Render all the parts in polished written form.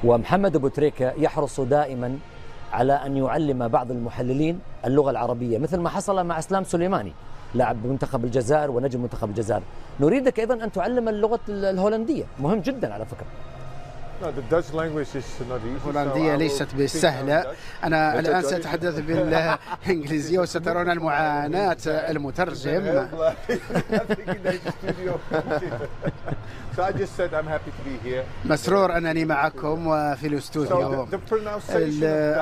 ومحمد أبو تريكة يحرص دائما على أن يعلم بعض المحللين اللغة العربية، مثل ما حصل مع إسلام سليماني لاعب منتخب الجزائر ونجم منتخب الجزائر. نريدك أيضا أن تعلم اللغة الهولندية، مهم جدا على فكرة. الهولندية ليست بالسهلة. أنا الآن سأتحدث بالإنجليزية وسترون المعاناة المترجم. مسرور أنني معكم وفي الاستوديو.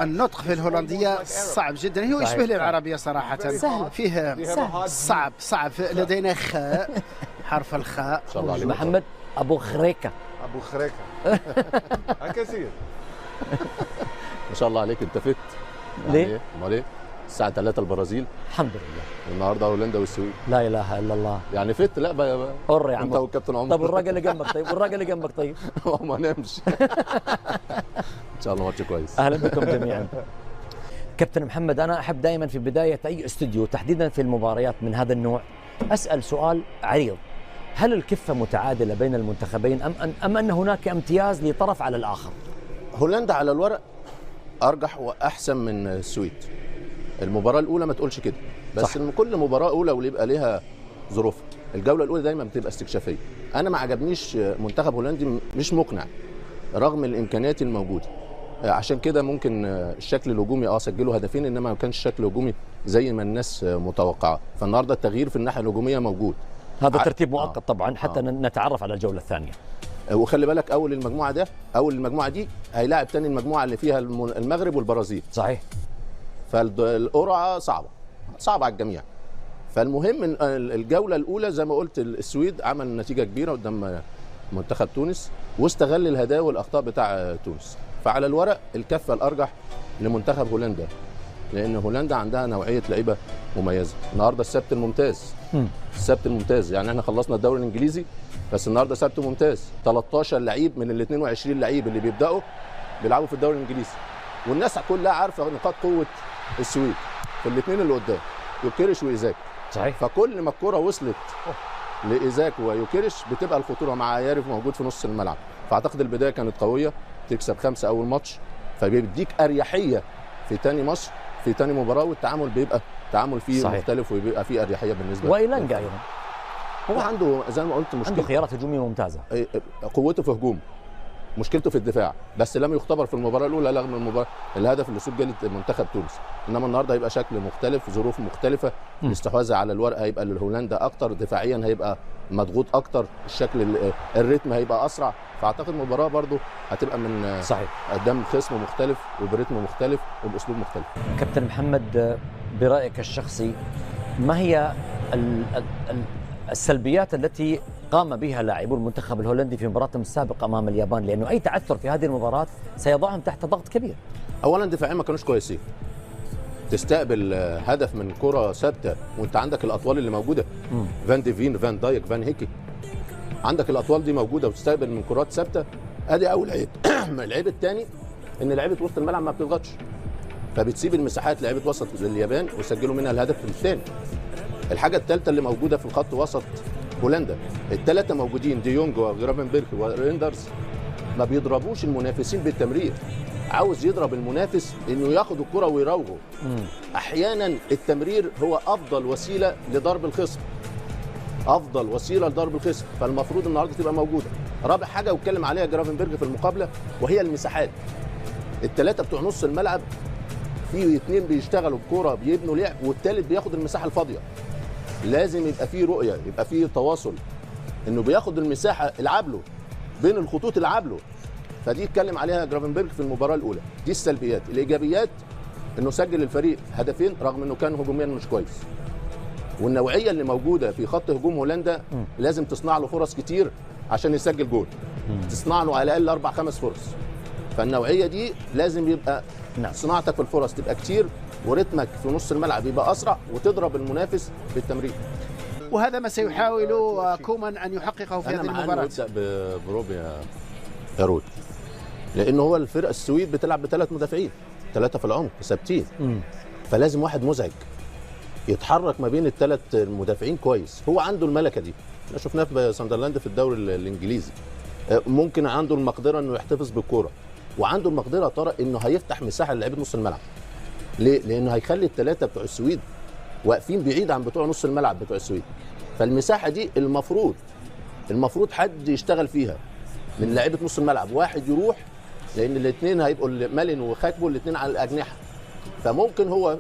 النطق في الهولندية صعب جدا، هو يشبه للعربية صراحة. سهل. فيه صعب لدينا خاء، حرف الخاء. محمد أبو خريكة. ابو خريكه كثير. ما شاء الله عليك، انت فت. ليه؟ امال ايه؟ الساعه 3 البرازيل الحمد لله، والنهارده هولندا والسويد. لا اله الا الله. يعني فت. لا بقى قر يا عم انت والكابتن عمر. طب والراجل اللي جنبك طيب، والراجل اللي جنبك طيب. ما نامش. ان شاء الله ماتش كويس. اهلا بكم جميعا. كابتن محمد، انا احب دائما في بدايه اي استوديو تحديدا في المباريات من هذا النوع اسال سؤال عريض: هل الكفة متعادلة بين المنتخبين أم أن هناك امتياز لطرف على الآخر؟ هولندا على الورق أرجح وأحسن من السويد. المباراة الأولى ما تقولش كده، بس صح. إن كل مباراة أولى ويبقى لها ظروفها. الجولة الأولى دايما بتبقى استكشافية. أنا ما عجبنيش منتخب هولندي، مش مقنع رغم الإمكانيات الموجودة. عشان كده ممكن الشكل الهجومي سجلوا هدفين، إنما ما كانش الشكل الهجومي زي ما الناس متوقعة. فالنهارده التغيير في الناحية الهجومية موجود. هذا ترتيب مؤقت طبعا حتى نتعرف على الجولة الثانية. وخلي بالك أول المجموعة دي هيلاعب تاني المجموعة اللي فيها المغرب والبرازيل. صحيح. فالقرعة صعبة على الجميع. فالمهم إن الجولة الأولى زي ما قلت السويد عمل نتيجة كبيرة قدام منتخب تونس واستغل الهدايا والأخطاء بتاع تونس. فعلى الورق الكفة الأرجح لمنتخب هولندا، لأن هولندا عندها نوعية لعيبة مميزة. النهارده السبت الممتاز، يعني احنا خلصنا الدوري الانجليزي بس النهارده سبت ممتاز. 13 لعيب من ال 22 لعيب اللي بيلعبوا في الدوري الانجليزي، والناس كلها عارفه نقاط قوه السويد في الاثنين اللي قدام، يوكيريش وايزاك. صحيح. فكل ما الكره وصلت لايزاك ويوكيريش بتبقى الخطوره مع عيارف موجود في نص الملعب. فاعتقد البدايه كانت قويه، تكسب 5 اول ماتش، فبيديك اريحيه في ثاني ماتش، في ثاني مباراه، والتعامل بيبقى تعامل فيه صحيح. مختلف وبيبقى فيه اريحيه بالنسبه وايلانجا ايضا هو عنده زي ما قلت عنده خيارات هجوميه ممتازه. قوته في هجوم، مشكلته في الدفاع، بس لم يختبر في المباراه الاولى رغم المباراه الهدف اللي سجل منتخب تونس. انما النهارده هيبقى شكل مختلف، ظروف مختلفه، الاستحواذ على الورق هيبقى لهولندا اكتر، دفاعيا هيبقى مضغوط اكتر، الشكل الريتم هيبقى اسرع. فاعتقد المباراه برضو هتبقى من صحيح قدام خصم مختلف وبريتم مختلف وباسلوب مختلف. كابتن محمد، برايك الشخصي ما هي السلبيات التي قام بها لاعبو المنتخب الهولندي في مباراتهم السابقه امام اليابان؟ لانه اي تعثر في هذه المباراه سيضعهم تحت ضغط كبير. اولا دفاعيا ما كانوش كويسين، تستقبل هدف من كره ثابته وانت عندك الاطوال اللي موجوده، فان ديفين، فان دايك، فان هيكي، عندك الاطوال دي موجوده وتستقبل من كرات ثابته. ادي اول عيب. العيب الثاني ان لعيبه وسط الملعب ما بتضغطش، فبتسيب المساحات لعيبه وسط اليابان وسجلوا منها الهدف الثاني. الحاجه الثالثه اللي موجوده في الخط وسط هولندا، الثلاثه موجودين دي يونج وجرافنبرغ وريندرز ما بيضربوش المنافسين بالتمرير، عاوز يضرب المنافس انه ياخد الكره ويراوغه. احيانا التمرير هو افضل وسيله لضرب الخصم، فالمفروض النهارده تبقى موجوده. رابع حاجه واتكلم عليها جرافنبرغ في المقابله وهي المساحات. الثلاثه بتوع نص الملعب في اثنين بيشتغلوا الكوره بيبنوا لعب، والثالث بياخد المساحه الفاضيه. لازم يبقى فيه رؤيه، يبقى فيه تواصل، انه بياخد المساحه العب له بين الخطوط، العب له. فدي اتكلم عليها جرافنبرغ في المباراه الاولى. دي السلبيات. الايجابيات انه سجل الفريق هدفين رغم انه كان هجوميا مش كويس. والنوعيه اللي موجوده في خط هجوم هولندا لازم تصنع له فرص كتير عشان يسجل جول. تصنع له على الاقل 4-5 فرص. فالنوعيه دي لازم يبقى صناعتك في الفرص تبقى كتير، ورتمك في نص الملعب يبقى اسرع، وتضرب المنافس بالتمرير. وهذا ما سيحاول كومان ان يحققه في هذه المباراه. انا نبدا بروبي يا رود، لان هو الفرقه السويد بتلعب ب3 مدافعين، 3 في العمق ثابتين، فلازم واحد مزعج يتحرك ما بين ال3 المدافعين كويس. هو عنده الملكه دي، احنا شفناه في ساندرلاند في الدوري الانجليزي. ممكن عنده المقدره انه يحتفظ بالكوره، وعنده المقدره يا طارق انه هيفتح مساحه للعيبه نص الملعب. ليه؟ لانه هيخلي الثلاثه بتوع السويد واقفين بعيد عن بتوع نص الملعب بتوع السويد. فالمساحه دي المفروض حد يشتغل فيها من لعيبه نص الملعب، واحد يروح، لان الاثنين هيبقوا مالن وخاكبو الاثنين على الاجنحه، فممكن هو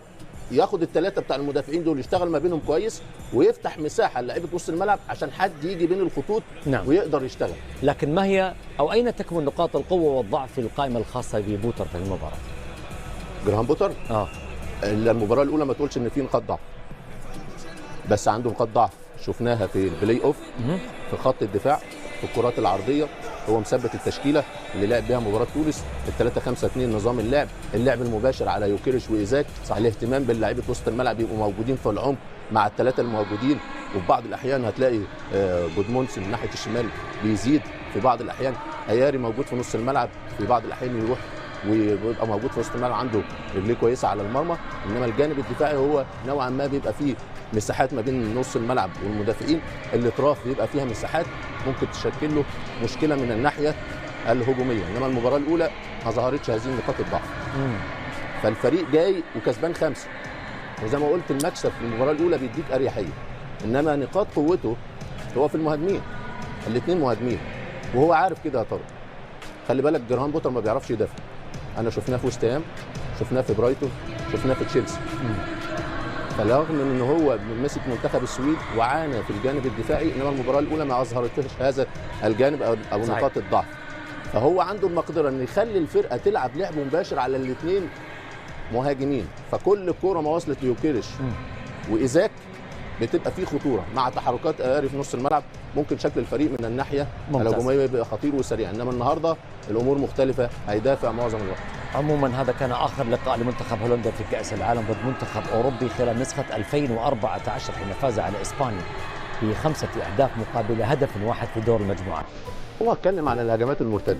ياخد الثلاثه بتاع المدافعين دول يشتغل ما بينهم كويس ويفتح مساحه لعيبه نص الملعب عشان حد يجي بين الخطوط نعم. ويقدر يشتغل. لكن ما هي او اين تكمن نقاط القوه والضعف في القائمه الخاصه ببوتر في المباراه؟ جراهام بوتر المباراه الاولى ما تقولش ان في نقاط ضعف، بس عنده نقاط ضعف شفناها في البلاي اوف في خط الدفاع، في الكرات العرضيه هو مثبت التشكيله اللي لعب بها مباراه تونس، ال3-5-2 نظام اللعب المباشر على يوكيريش وايزاك، الاهتمام باللاعيبه وسط الملعب يبقوا موجودين في العمق مع الثلاثه الموجودين، وفي بعض الاحيان هتلاقي جودمونسن من ناحيه الشمال بيزيد، في بعض الاحيان اياري موجود في نص الملعب، في بعض الاحيان يروح ويبقى موجود في وسط الملعب عنده رجليه كويسه على المرمى. انما الجانب الدفاعي هو نوعا ما بيبقى فيه مساحات ما بين نص الملعب والمدافعين، الاطراف بيبقى فيها مساحات ممكن تشكل له مشكله من الناحيه الهجوميه. انما المباراه الاولى ما ظهرتش هذه نقاط الضعف. فالفريق جاي وكسبان 5، وزي ما قلت المكسب في المباراه الاولى بيديك اريحيه، انما نقاط قوته هو في المهاجمين، الاثنين مهاجمين وهو عارف كده يا طارق. خلي بالك جراهام بوتر ما بيعرفش يدافع، انا شفناه في وست هام، شفناه في برايتون، شفناه في تشيلسي. فرغم من ان هو مسك منتخب السويد وعانى في الجانب الدفاعي، انما المباراه الاولى ما اظهرتش هذا الجانب او نقاط الضعف. فهو عنده المقدره ان يخلي الفرقه تلعب لعب مباشر على الاثنين مهاجمين، فكل كوره ما وصلت ليوكيريش وايزاك بتبقى فيه خطوره مع تحركات اياري في نص الملعب، ممكن شكل الفريق من الناحيه الهجوميه يبقى خطير وسريع. انما النهارده الامور مختلفه، هيدافع معظم الوقت. عموما هذا كان اخر لقاء لمنتخب هولندا في كاس العالم ضد منتخب اوروبي خلال نسخه 2014 حين فاز على اسبانيا ب5 أهداف مقابل هدف واحد في دور المجموعات. هو اتكلم عن الهجمات المرتده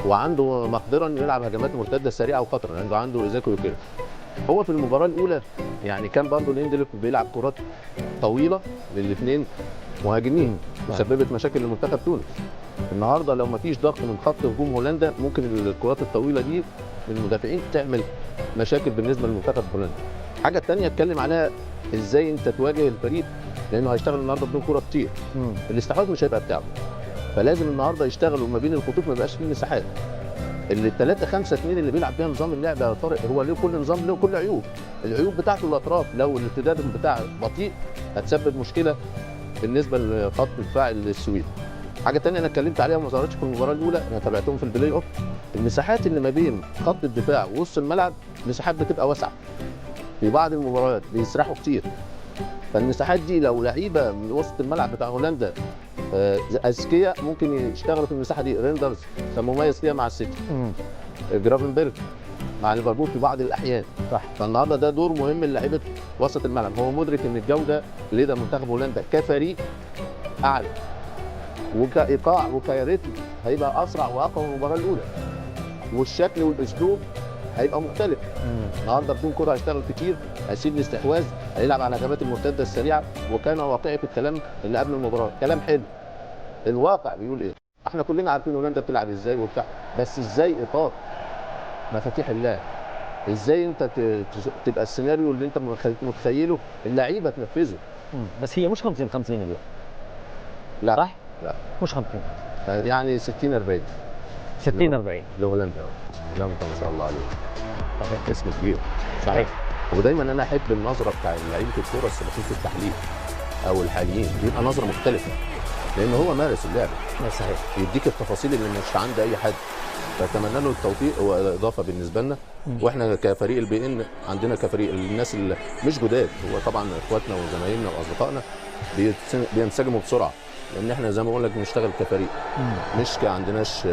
وعنده مقدره انه يلعب هجمات مرتده سريعه وخطره، لانه عنده ايزاك ويوكيريش. هو في المباراه الاولى يعني كان برضه ليندلوف بيلعب كرات طويله للاثنين مهاجمين وسببت مشاكل لمنتخب تونس. النهارده لو ما فيش ضغط من خط هجوم هولندا ممكن الكرات الطويله دي للمدافعين تعمل مشاكل بالنسبه لمنتخب هولندا. الحاجه الثانيه اتكلم عليها ازاي انت تواجه الفريق، لانه هيشتغل النهارده بدون كره كتير. الاستحواذ مش هيبقى بتاعه، فلازم النهارده يشتغلوا ما بين الخطوط، ما يبقاش فيه مساحات. اللي 3-5-2 اللي بيلعب بيها نظام اللعب يا طارق هو له كل نظام له كل عيوب، العيوب بتاعته الاطراف لو الارتداد بتاعه بطيء هتسبب مشكله بالنسبه لخط دفاع السويد. حاجه ثانيه انا اتكلمت عليها وما ظهرتش في المباراه الاولى، انا تابعتهم في البلاي اوف، المساحات اللي ما بين خط الدفاع ووسط الملعب مساحات بتبقى واسعه، في بعض المباريات بيسرحوا كتير. فالمساحات دي لو لعيبه من وسط الملعب بتاع هولندا اذكياء ممكن يشتغلوا في المساحه دي. ريندرز كان مميز فيها مع السيتي، جرافنبرغ مع ليفربول في بعض الاحيان. صح. فالنهارده ده دور مهم للاعيبه وسط الملعب، هو مدرك ان الجوده لدى منتخب هولندا كفريق اعلى وكايقاع وكريتم هيبقى اسرع واقوى من المباراه الاولى، والشكل والاسلوب هيبقى مختلف. النهارده بدون كره هيشتغل كتير، هيسيب الاستحواذ، هيلعب على الهجمات المرتده السريعه، وكان واقعي في الكلام اللي قبل المباراه، كلام حلو. الواقع بيقول ايه؟ احنا كلنا عارفين هولندا بتلعب ازاي وبتاع، بس ازاي اطار مفاتيح اللعب، ازاي انت تبقى السيناريو اللي انت متخيله اللعيبه تنفذه. بس هي مش 50-50 اليوم. لا صح؟ لا مش 50، يعني 60-40 60-40 لهولندا. لا ما شاء الله عليه، صحيح، اسم كبير. صحيح. ودايما انا احب النظره بتاع لعيبه الكوره السابقين في التحليل او الحاليين، بيبقى نظره مختلفه لان هو مارس اللعبه. صحيح، يديك التفاصيل اللي مش عند اي حد، فاتمنى له التوفيق واضافه بالنسبه لنا. واحنا كفريق البي ان عندنا كفريق الناس اللي مش جداد، هو طبعا اخواتنا وزمايلنا واصدقائنا بينسجموا بسرعه، لان احنا زي ما بقول لك بنشتغل كفريق، مش عندناش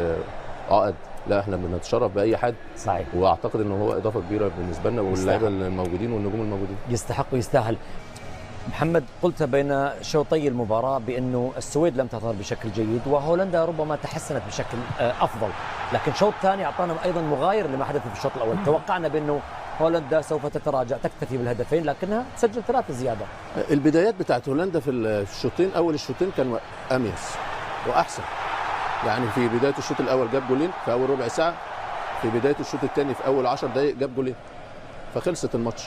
عقد، لا احنا بنتشرف باي حد. صحيح. واعتقد ان هو اضافه كبيره بالنسبه لنا واللاعيبه الموجودين والنجوم الموجودين. يستحق ويستاهل. محمد، قلت بين شوطي المباراة بأنه السويد لم تظهر بشكل جيد وهولندا ربما تحسنت بشكل أفضل، لكن شوط ثاني أعطانا أيضا مغاير لما حدث في الشوط الأول. توقعنا بأنه هولندا سوف تتراجع تكتفي بالهدفين، لكنها تسجل 3 زيادة. البدايات بتاعت هولندا في الشوطين، أول الشوطين كان أميز وأحسن، يعني في بدايه الشوط الاول جاب جولين في اول ربع ساعه، في بدايه الشوط الثاني في اول 10 دقائق جاب جولين، فخلصت الماتش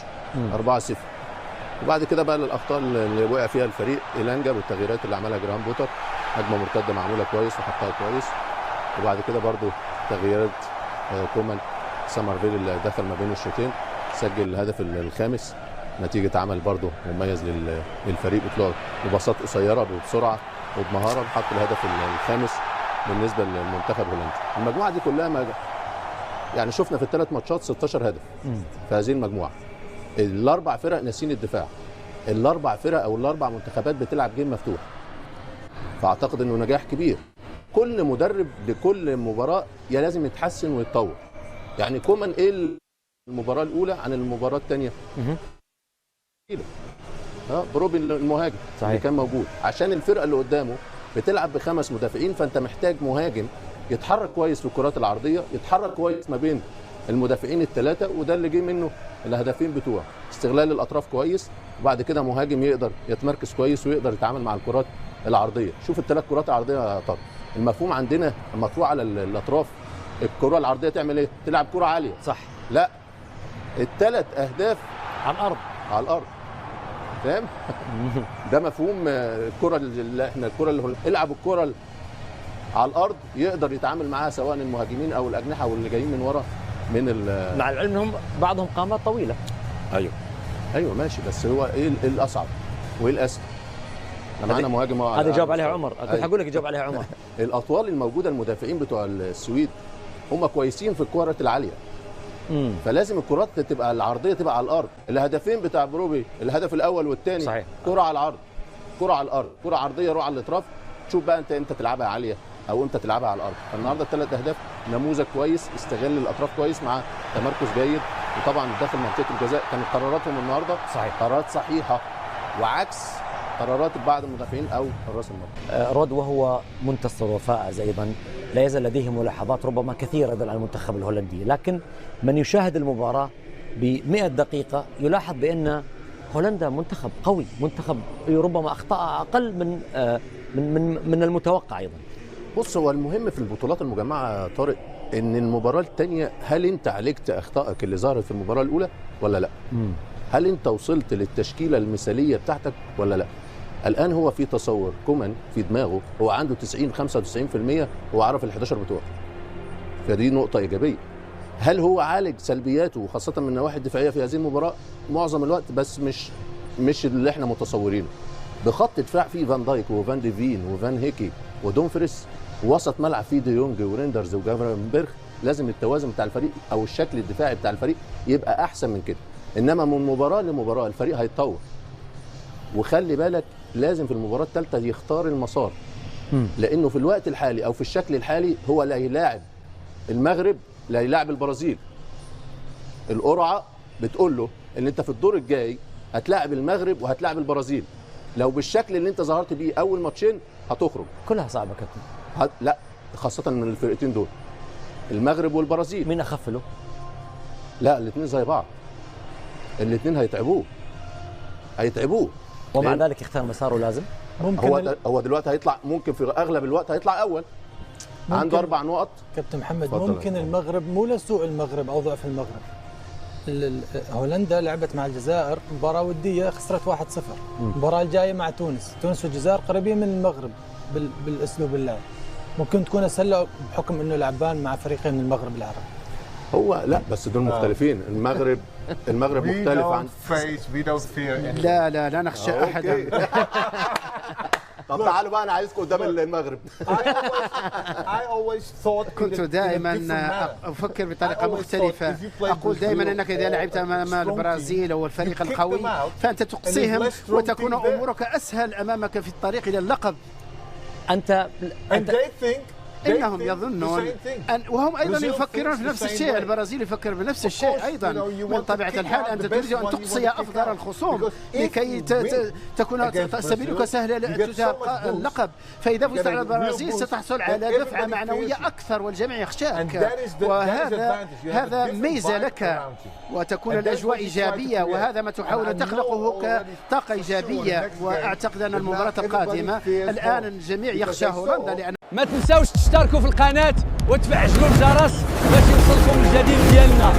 4-0. وبعد كده بقى الاخطاء اللي وقع فيها الفريق إيلانجا والتغييرات اللي عملها جراهام بوتر، هجمه مرتده معموله كويس وحطها كويس. وبعد كده برضو تغييرات كومان سامرفيل اللي دخل ما بين الشوطين سجل الهدف الخامس، نتيجه عمل برضو مميز للفريق بطلوع وباصات قصيره بسرعه وبمهاره، حط الهدف الخامس بالنسبه للمنتخب هولندا. المجموعه دي كلها يعني شفنا في الثلاث ماتشات 16 هدف في هذه المجموعه. الاربع فرق ناسين الدفاع، الاربع فرق او الاربع منتخبات بتلعب جيم مفتوح، فاعتقد انه نجاح كبير. كل مدرب لكل مباراه يا لازم يتحسن ويتطور. يعني كومان ايه المباراه الاولى عن المباراه الثانيه؟ بروبي المهاجم اللي كان موجود، عشان الفرقه اللي قدامه بتلعب ب5 مدافعين، فانت محتاج مهاجم يتحرك كويس في الكرات العرضيه، يتحرك كويس ما بين المدافعين الثلاثه، وده اللي جه منه الهدفين بتوعه. استغلال الاطراف كويس، وبعد كده مهاجم يقدر يتمركز كويس ويقدر يتعامل مع الكرات العرضيه. شوف الثلاث كرات العرضيه يا طارق، المفهوم عندنا مطروح على الاطراف، الكره العرضيه تعمل ايه؟ تلعب كره عاليه، صح؟ لا، الثلاث اهداف على الارض، على الارض، فاهم؟ ده مفهوم الكره اللي احنا الكره اللي العب الكره على الارض يقدر يتعامل معاها سواء المهاجمين او الاجنحه واللي جايين من ورا مع العلم انهم بعضهم قامات طويله. ايوه ماشي، بس هو ايه الاصعب وايه الاسهل؟ معانا مهاجم هذا جاوب عليها عمر، كنت هقول لك يجاوب عليها عمر. الاطوال الموجوده المدافعين بتوع السويد هم كويسين في الكرات العاليه، فلازم الكرات تبقى العرضيه تبقى على الارض. الهدفين بتاع بروبي الهدف الاول والثاني كره على العرض، كره على الارض، كره عرضيه روح على الاطراف، شوف بقى انت امتى تلعبها عاليه او امتى تلعبها على الارض. فالنهارده الثلاث اهداف نموذج كويس، استغل الاطراف كويس مع تمركز جيد، وطبعا داخل منطقه الجزاء كانت قراراتهم النهارده قرارات صحيحه وعكس قرارات بعض المدافعين او حراس المرمى. رود وهو منتصر وفائز ايضا لا يزال لديه ملاحظات ربما كثيره ايضا على المنتخب الهولندي، لكن من يشاهد المباراه ب100 دقيقه يلاحظ بان هولندا منتخب قوي، منتخب ربما اخطاء اقل من المتوقع ايضا. بص، هو المهم في البطولات المجمعه طارق ان المباراه الثانيه هل انت عالجت اخطائك اللي ظهرت في المباراه الاولى ولا لا؟ هل انت وصلت للتشكيله المثاليه بتاعتك ولا لا؟ الان هو في تصور كومان في دماغه، هو عنده 95% هو عرف ال11 بتوعه، فدي نقطه ايجابيه. هل هو عالج سلبياته وخاصه من النواحي الدفاعيه في هذه المباراه؟ معظم الوقت، بس مش اللي احنا متصورينه. بخط دفاع فيه فان دايك وفان ديفين وفان هيكي ودومفريس، وسط ملعب فيه دي يونج وريندرز وجافرنبرغ. لازم التوازن بتاع الفريق او الشكل الدفاعي بتاع الفريق يبقى احسن من كده، انما من مباراه لمباراه الفريق هيتطور. وخلي بالك لازم في المباراه الثالثه يختار المسار، لانه في الوقت الحالي او في الشكل الحالي هو لا يلاعب المغرب لا يلاعب البرازيل. القرعه بتقول له ان انت في الدور الجاي هتلاعب المغرب وهتلاعب البرازيل. لو بالشكل اللي انت ظهرت بيه اول ماتشين هتخرج. كلها صعبه كابتن. لا، خاصه من الفرقتين دول المغرب والبرازيل. مين اخف له؟ لا، الاثنين زي بعض، الاثنين هيتعبوه ومع ذلك يختار مساره لازم. ممكن هو دلوقتي هيطلع، ممكن في اغلب الوقت هيطلع اول، عنده 4 نقط. كابتن محمد، ممكن المغرب مو لسوء المغرب او ضعف المغرب. هولندا لعبت مع الجزائر مباراه وديه، خسرت 1-0. المباراه الجايه مع تونس والجزائر قريبين من المغرب بالاسلوب اللعب. ممكن تكون اسهل بحكم انه لعبان مع فريقين من المغرب العربي. هو لا، بس دول مختلفين. المغرب مختلف عن لا نخشى احدا. طب تعالوا بقى، انا عايزكم قدام المغرب. كنت دائما افكر بطريقه مختلفه. اقول دائما انك اذا لعبت امام البرازيل او الفريق القوي فانت تقصيهم وتكون امورك اسهل امامك في الطريق الى اللقب. انت انهم يظنون وهم ايضا يفكرون في نفس الشيء. البرازيل يفكر بنفس الشيء ايضا. من طبيعه الحال انت تريد ان تقصي افضل الخصوم لكي تكون سبيلك سهل لتجاه اللقب. فاذا فزت على البرازيل ستحصل على دفعه معنويه اكثر والجميع يخشاك، وهذا ميزه لك وتكون الاجواء ايجابيه، وهذا ما تحاول تخلقه كطاقه ايجابيه. واعتقد ان المباراه القادمه الان الجميع يخشى هولندا لان ما تنساوش تشتركوا في القناه وتفعلوا الجرس باش يوصلكم الجديد ديالنا.